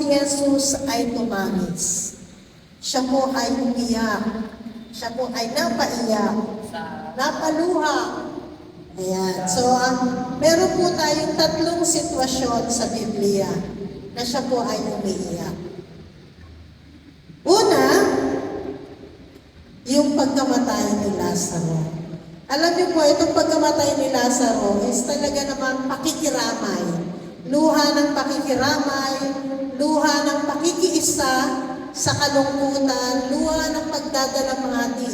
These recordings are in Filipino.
si Jesus ay tumangis. Siya po ay umiyak. Siya po ay napaiyak. Napaluha. Ayan. So, meron po tayong tatlong sitwasyon sa Biblia na siya po ay umiiyak. Una, yung pagkamatay ni Lazaro. Alam niyo po, itong pagkamatay ni Lazaro is talaga namang pakikiramay. Luha ng pakikiramay, luha ng pakikiisa sa kalungkutan, luha ng pagdadalamhati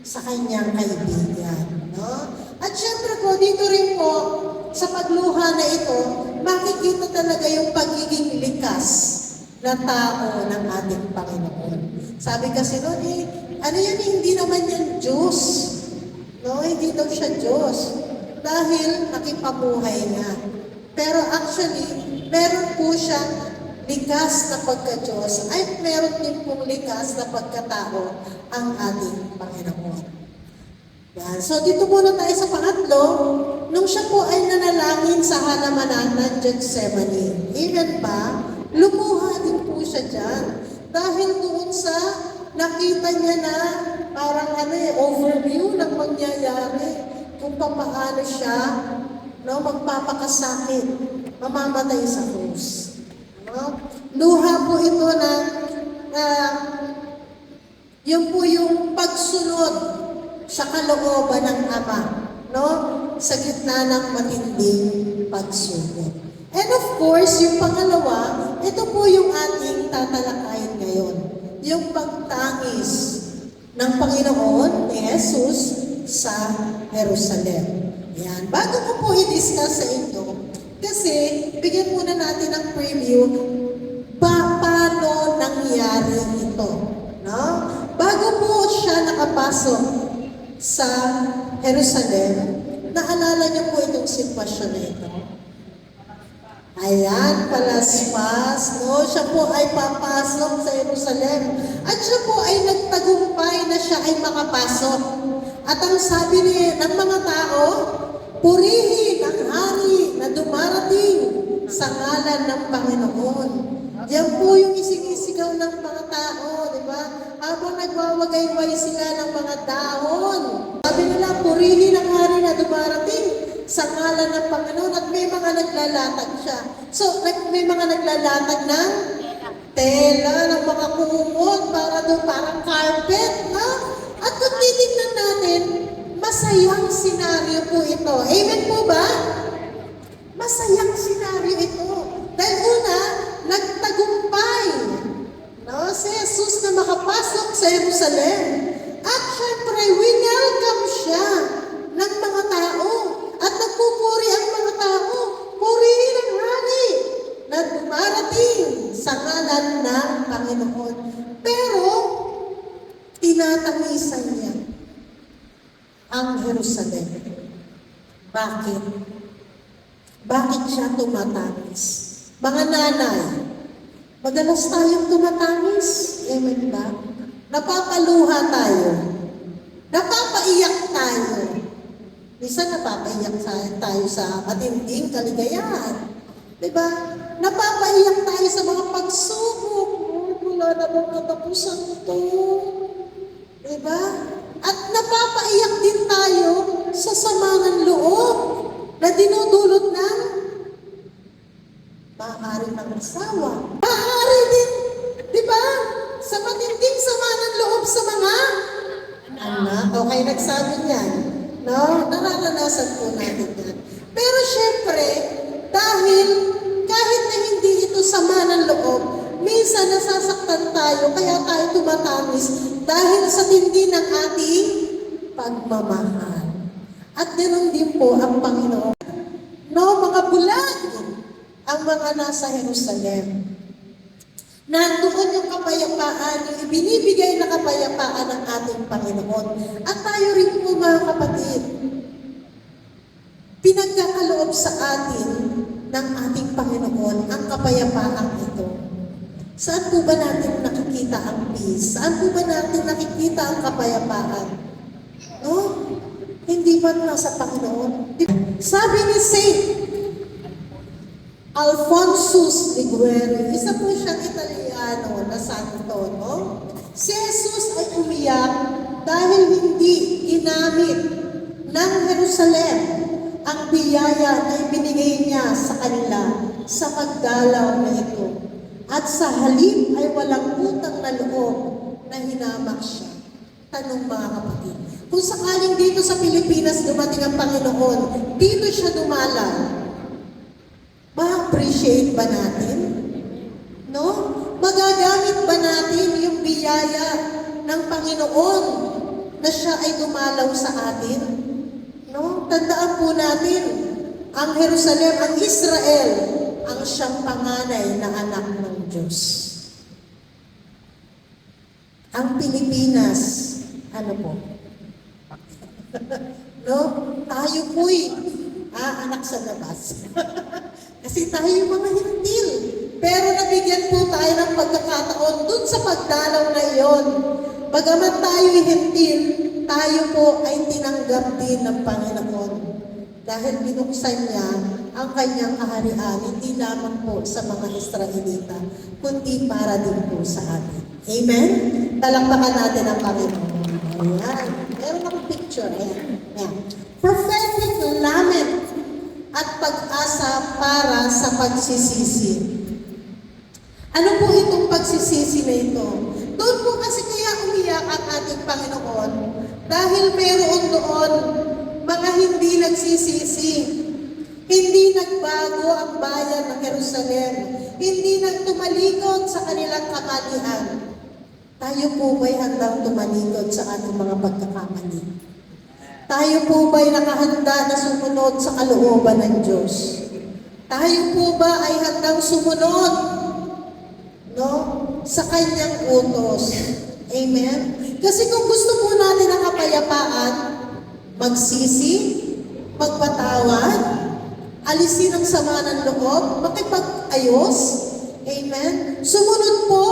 sa kanyang kaibigan. No? At syempre po, dito rin po, sa pagluha na ito, makikita talaga yung pagiging likas na tao ng ating Panginoon. Sabi kasi noon, ano yan, hindi naman yan Diyos. No, hindi daw siya Diyos. Dahil nakipabuhay nga. Pero actually, meron po siyang likas na pagka-Diyos, ay meron din pong likas na pagkatao ang ating Panginoon. Yan. So dito muna tayo sa pangatlo, nung siya po ay nanalangin sa halamanan ng Gethsemane. Amen ba? Lumuha din po siya dyan. Dahil doon sa nakita niya na parang overview ng mangyayari kung paano siya magpapakasakit, mamamatay sa krus. Luha po ito na yun po yung pagsunod sa kalooban ng Ama, sa gitna ng matinding pagsubok. And of course, yung pangalawa, ito po yung ating tatalakayin ngayon. Yung pagtangis ng Panginoon ni Jesus sa Jerusalem. Yan. Bago ko po i-discuss sa inyo, kasi bigyan muna natin ng preview paano nangyari ito. No? Bago po siya nakapasok sa Jerusalem, naalala niyo po itong sitwasyon na ito. Ayan, palaspas, siya po ay papasok sa Jerusalem. At siya po ay nagtagumpay na siya ay makapasok. At ang sabi ng mga tao, purihin ang hari na dumarating sa ngalan ng Panginoon. Yan po yung isigisigaw ng mga tao, di ba? Habang nagwawagayway sila ng mga dahon. Sabi nila, purihin ang hari na dumarating sa ngalan ng Panginoon, at may mga naglalatag siya. So, may mga naglalatag ng tela, ng mga kumot, parang carpet, ha? At kung titignan natin, masayang senaryo po ito. Amen po ba? Masayang senaryo ito. Dahil una, nagtagumpay. Si Jesus na makapasok sa Jerusalem. At syempre, winelcome siya ng mga tao. At nagpupuri ang mga tao. Purihin ang hari na dumarating sa ngalan ng Panginoon. Pero, tinatamisan niya ang Jerusalem. Bakit? Bakit siya tumatamis? Mga nanay, madalas tayong tumatamis. Amen ba? Napapaluha tayo. Napapaiyak tayo. Minsan napapaiyak tayo sa matinding kaligayahan. Diba? Napapaiyak tayo sa mga pagsubok. Wala na bang katapusan ito? Diba? At napapaiyak din tayo sa sama ng loob na dinudulot ng maaari ng asawa. Maaari din, di ba? Sa matinding sama ng loob sa mga anak. Okay, nagsabi niyan. Nararanasan po natin yan. Pero syempre, dahil kahit na hindi ito sama ng loob, minsan nasasaktan tayo, kaya tayo tumatamis dahil sa tindi ng ating pagmamahal. At ganoon din po ang Panginoon. Mga bulag ang mga nasa Jerusalem. Nandoon yung kapayapaan, yung ibinibigay na kapayapaan ng ating Panginoon. At tayo rin po mga kapatid, pinagkakaloob sa atin ng ating Panginoon ang kapayapaan ito. Saan po ba natin nakikita ang peace? Saan po ba natin nakikita ang kapayapaan? Hindi ba nasa Panginoon? Sabi ni Saint Alphonsus Liguori. Isa po siyang Italiano na santo, no? Si Jesus ay umiyak dahil hindi ginamit ng Jerusalem ang biyaya na ibinigay niya sa kanila sa pagdalaw na ito. At sa halip ay walang utang na loob na hinamak siya. Tanong mga kapatid, kung sakaling dito sa Pilipinas dumating ang Panginoon, dito siya dumalaw, ma-appreciate ba natin? No? Magagamit ba natin yung biyaya ng Panginoon na siya ay dumalaw sa atin? No? Tandaan po natin, ang Jerusalem, ang Israel, ang siyang panganay na anak ng Diyos. Ang Pilipinas, ano po? No? Tayo po'y anak sa labas. Kasi tayo yung mga hintil. Pero nabigyan po tayo ng pagkakataon dun sa pagdalaw na iyon. Bagamat tayo'y hintil, tayo po ay tinanggap din ng Panginoon. Dahil binuksan niya ang kanyang kaharian, hindi lamang po sa mga Israelita, kundi para din po sa atin. Amen? Talakpakan natin ang Panginoon. Ayan. Meron akong picture. Ayan. Ayan. Prophetic lament at pag-asa para sa pagsisisi. Ano po itong pagsisisi na ito? Doon po kasi kaya umiyak ang ating Panginoon dahil meron doon mga hindi nagsisisi. Hindi nagbago ang bayan ng Jerusalem. Hindi nagtumalikod sa kanilang kamalian. Tayo po ba'y handang tumalikod sa ating mga pagkakamali? Tayo po ba'y nakahanda na sumunod sa kalooban ng Diyos? Tayo po ba ay handang sumunod, no, sa kanyang utos? Amen? Kasi kung gusto po natin ang kapayapaan, magsisi, magpatawad, alisin ang sama ng loob, makipag-ayos, amen? Sumunod po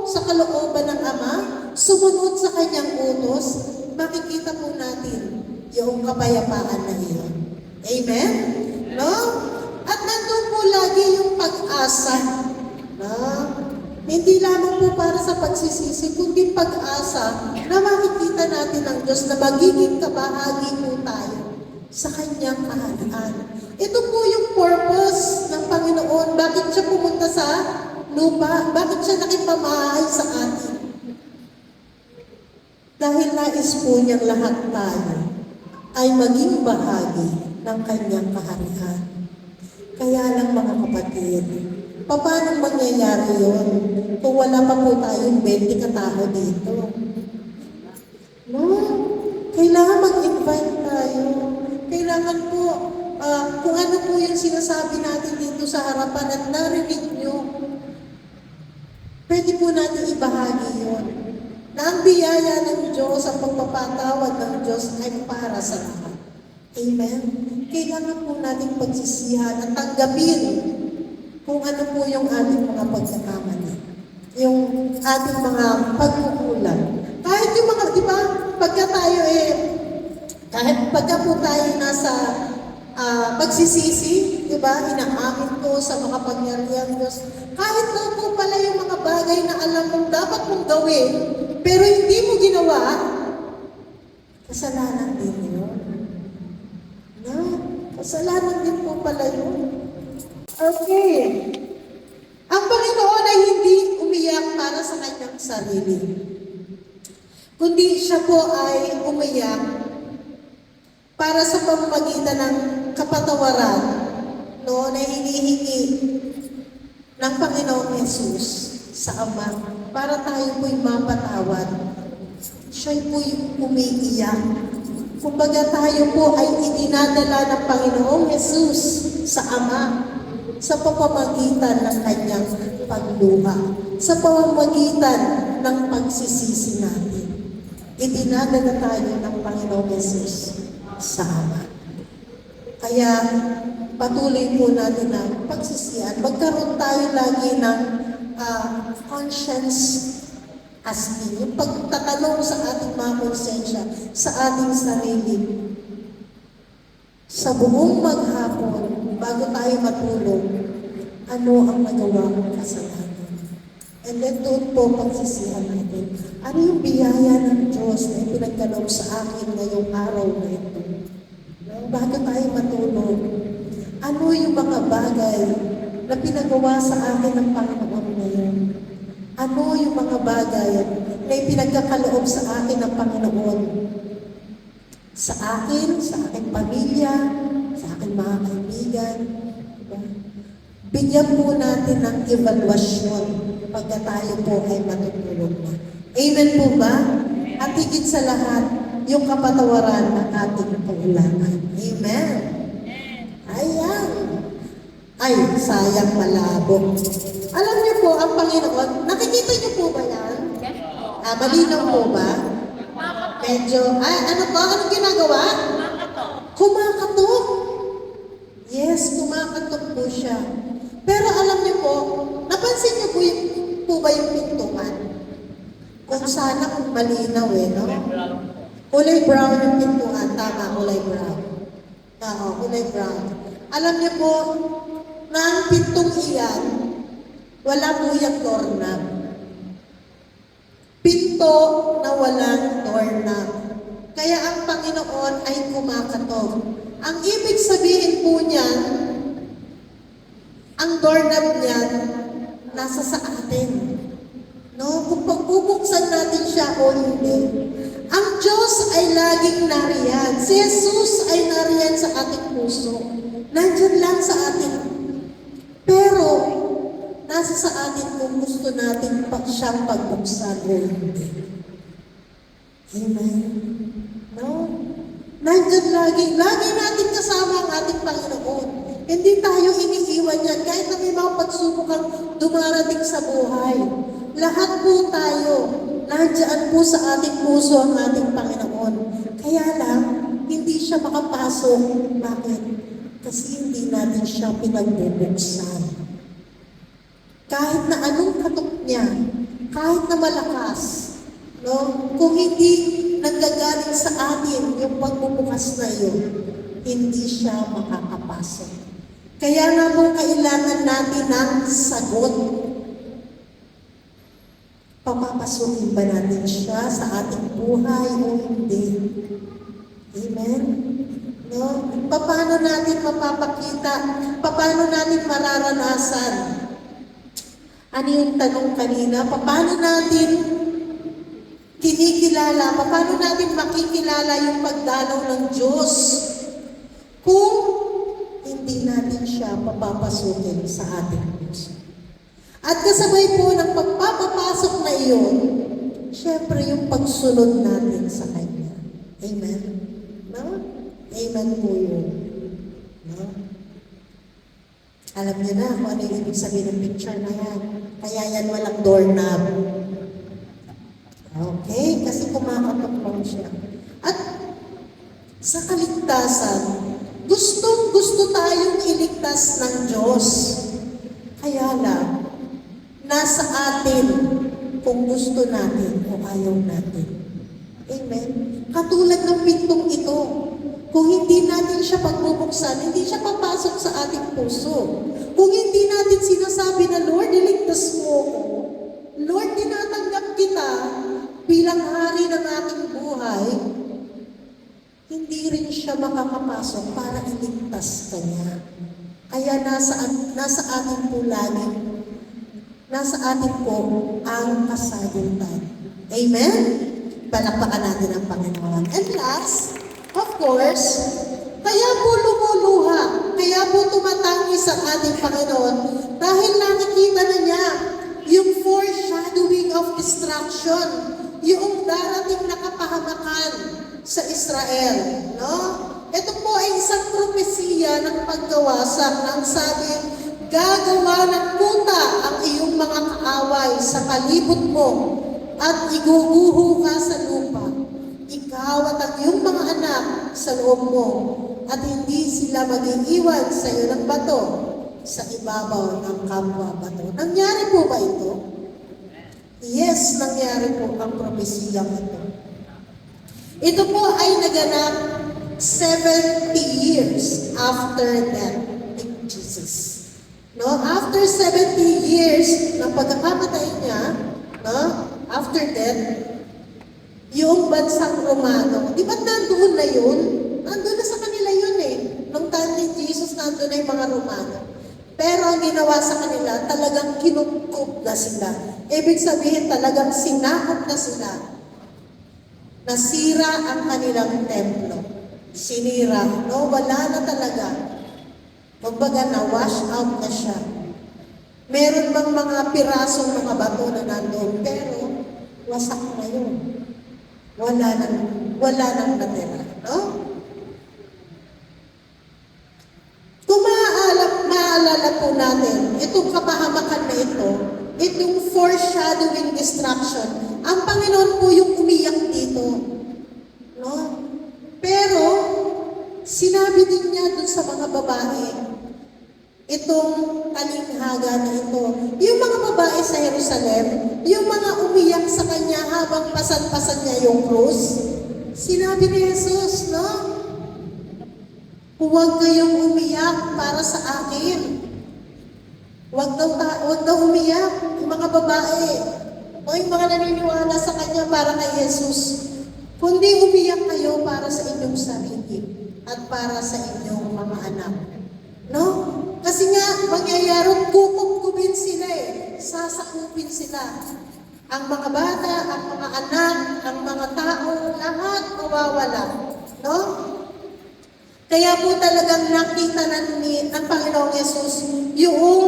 sa kalooban ng Ama, sumunod sa kanyang utos, makikita po natin yung kapayapaan na iyon. Amen? No? At nandun po lagi yung pag-asa. No? Hindi lamang po para sa pagsisisi, kundi pag-asa na makikita natin ang Diyos na magiging kabahagi po tayo sa kanyang kaharian. Ito po yung purpose ng Panginoon. Bakit siya pumunta sa lupa? Bakit siya nakipamahay sa atin? Dahil nais po niyang lahat tayo ay maging bahagi ng kanyang kaharian. Kaya lang mga kapatid, paano mangyayari yun kung wala pa po tayong 20 katao dito? No? Kailangan mag-invite tayo. Kailangan po, kung ano po yung sinasabi natin dito sa harapan at narinig nyo, pwede po natin ibahagi yun. Na ang biyaya ng Diyos, ang pagpapatawad ng Diyos ay para sa lahat. Amen? Kailangan po natin pagsisihan at tanggapin kung ano po yung ating mga pagkakamali. Yung ating mga pagkukulang. Kahit yung mga, di ba, pagka tayo kahit pagka po tayo nasa pagsisisi, di ba, inaamin ko sa mga pangyarihan Diyos, kahit na po pala yung mga bagay na alam mong dapat mong gawin, pero hindi mo ginawa, kasalanan din yun. No? Kasalanan din po pala yun. Okay. Ang Panginoon ay hindi umiyak para sa kanyang sarili, kundi siya po ay umiyak para sa pamamagitan ng kapatawaran, no, na hinihingi ng Panginoong Yesus sa Ama para tayo po'y mapatawad. Siya po'y umiiyak. Kumbaga tayo po ay idinadala ng Panginoong Yesus sa Ama sa pamamagitan ng kanyang pagluha, sa pamamagitan ng pagsisisi natin. Idinadala tayo ng Panginoong Yesus sa Ama. Kaya patuloy po natin ang pagsisihan. Magkaroon tayo lagi ng conscience asking, yung pagtatanong sa ating mga konsensya, sa ating sarili. Sa buong maghapon, bago tayo matulog, Ano ang nagawa kong kasalanan? And then doon po pagsisihan natin. Ano yung biyaya ng Diyos na ipinagkaloob sa akin ngayong araw na ito? No? Bago tayo matulog, ano yung mga bagay na pinagawa sa akin ng Panginoon ngayon? Ano yung mga bagay na ipinagkakaloob sa akin ng Panginoon? Sa akin, sa aking pamilya, sa aking mga kaibigan. Diba? Bigyan po natin ng evaluasyon pagka tayo po ay matutulog na. Amen po ba? At higit sa lahat, yung kapatawaran ng ating paulangan. Amen. Ayan. Ay, sayang malabo. Alam niyo po, ang Panginoon, nakikita niyo po ba yan? Malinaw po ba? Medyo, ano po? Anong ginagawa? Kumakatok. Yes, kumakatok po siya. Pero alam niyo po, napansin niyo po ba yung pintuan? Kung sana kung malinaw no? Kulay brown yung pintuan. Tama, kulay brown. Oo, kulay brown. Alam niyo po, na ang pintong iyan, wala po yung doorknob. Pinto na walang doorknob. Kaya ang Panginoon ay kumakatok. Ang ibig sabihin po niyan, ang doorknob niyan, nasa sa atin. No? Kung pagbubuksan natin siya o hindi. Ang Diyos ay laging nariyan. Si Jesus ay nariyan sa ating puso. Nandiyan lang sa atin. Pero, nasa sa atin kung gusto natin siyang pagbuksan o hindi. Amen. No? Nandiyan lagi. Lagi natin kasama ang ating Panginoon. Hindi tayo iniiwan yan. Kahit na may mga pagsubok ang dumarating sa buhay. Lahat po tayo. Nandiyan po sa ating puso ang ating Panginoon. Kaya lang, hindi siya makapasok. Bakit? Kasi hindi natin siya pinagbubuksan. Kahit na anong katok niya, kahit na malakas, no? Kung hindi nanggagaling sa atin yung pagbubukas na yun, hindi siya makakapasok. Kaya nga po kailangan natin ng sagot. Papapasukin ba natin siya sa ating buhay o hindi? Amen? No? Paano natin mapapakita? Paano natin mararanasan? Ano yung tanong kanina? Paano natin kinikilala? Paano natin makikilala yung pagdalaw ng Diyos? Kung hindi natin siya papapasukin sa ating puso. At kasabay po ng pagpapapasok na iyon, syempre yung pagsunod natin sa Kanya. Amen? No? Amen po yun. No? Alam niyo na kung ano yung ibig sabihin ng picture na yan. Kaya yan walang doorknob. Okay? Kasi kumakatok lang siya. At sa kaligtasan, gustong-gusto tayong iligtas ng Diyos. Kaya lang, nasa atin kung gusto natin o ayaw natin. Amen? Katulad ng pintong ito, kung hindi natin siya pagbubuksan, hindi siya papasok sa ating puso. Kung hindi natin sinasabi na, Lord, iligtas mo ako. Lord, tinatanggap kita bilang hari ng ating buhay, hindi rin siya makakapasok para iligtas ka niya. Kaya nasa atin po lagi, nasa atin po ang kasagutan. Amen? Palakpakan natin ang Panginoon. And last, of course, kaya po lumuluha, kaya po tumatangi sa ating Panginoon dahil nakikita na niya yung foreshadowing of destruction, yung darating na kapahamakan sa Israel. No? Ito po ay isang propesiya ng paggawasak ng sabing, gagawa ng kuta ang iyong mga kaaway sa palibot mo at iguguho ka sa lupa. Ikaw at ang iyong mga anak sa loob mo at hindi sila mag-iiwan sa iyo ng bato sa ibabaw ng kapwa bato. Nangyari po ba ito? Yes, nangyari po ang propesiyang ito. Ito po ay naganap 70 years after death of Jesus. No? After 70 years ng pagkakamatay niya, no? After death, yung bansang Romano, di ba nandoon na yun? Nandoon na sa kanila yun eh. Nung time ni Jesus, nandoon na yung mga Romano. Pero ang ginawa sa kanila, talagang kinupkup na sila. Ibig sabihin, talagang sinakop na sila. Nasira ang kanilang templo. Sinira. No, wala na talaga. Kumbaga, na-wash out na siya. Meron bang mga pirasong mga bato na nandoon, pero wasak na yun. Wala nang natira. No? Kung maaalala po natin, itong kapahamakan na ito, itong foreshadowing destruction, ang Panginoon po yung umiyak dito. No? Pero, sinabi din niya dun sa mga babae, itong talinghaga na ito, yung mga babae sa Jerusalem, yung mga umiyak sa kanya habang pasan-pasan niya yung krus, sinabi ni Jesus, no? Huwag kayong umiyak para sa akin. Huwag daw umiyak yung mga babae o yung mga naniniwala sa kanya para kay Jesus. Kundi umiyak kayo para sa inyong sarili at para sa inyong mga anak. No? Kasi nga, mangyayarong kukupkupin sila eh. Sasakupin sila. Ang mga bata, ang mga anak, ang mga tao, lahat mawawala. No? Kaya po talagang nakita ng Panginoong Yesus yung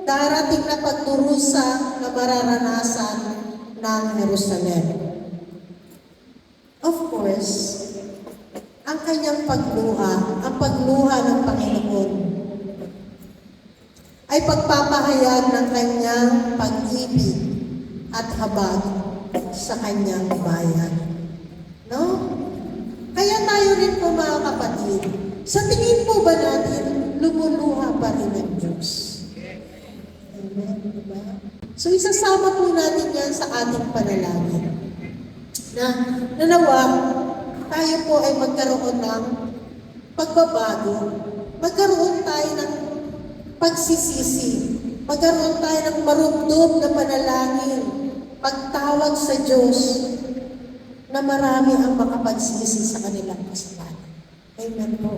darating na pagdurusa na mararanasan ng Jerusalem. Of course, ang kanyang pagluha, ang pagluha ng Panginoon, ay pagpapahayag ng kanyang pag-ibig at habag sa kanyang bayan. No? Kaya tayo rin po mga kapatid, sa tingin po ba natin, lumuluha pa rin ang Diyos? Amen, diba? So isasama po natin yan sa ating panalangin. Na nanawa, tayo po ay magkaroon ng pagbabago. Magkaroon tayo ng pagsisisi. Magkaroon tayo ng marumdum na panalangin. Pagtawag sa Diyos na marami ang makapagsisi sa kanilang kasalanan. Amen po.